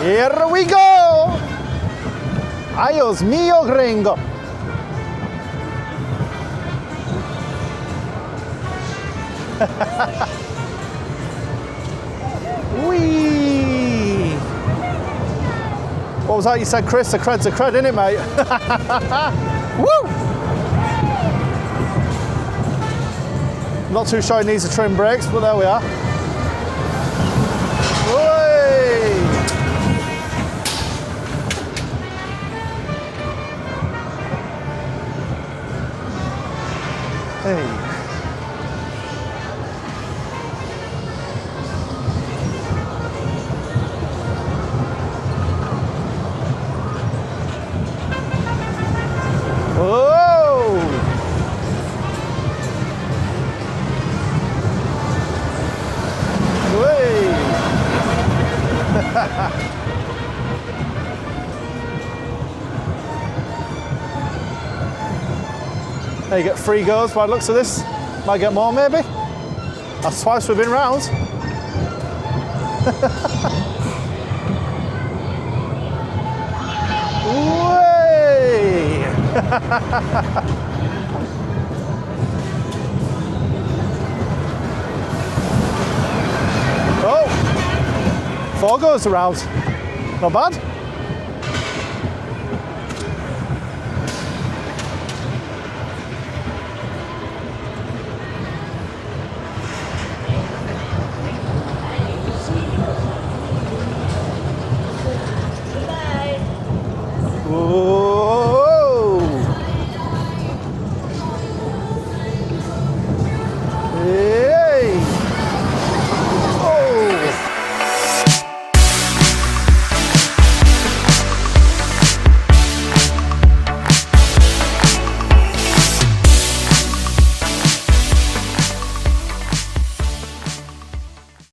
Here we go! Adios mio gringo. Whee! What was that you said, Chris? A cred's a cred, innit, mate? Woo! Not too sure it needs the trim brakes, but there we are. Hey. There you get 3 goes by the looks of this. Might get more maybe. That's twice we've been round. Way! Oh! 4 goes around. Not bad.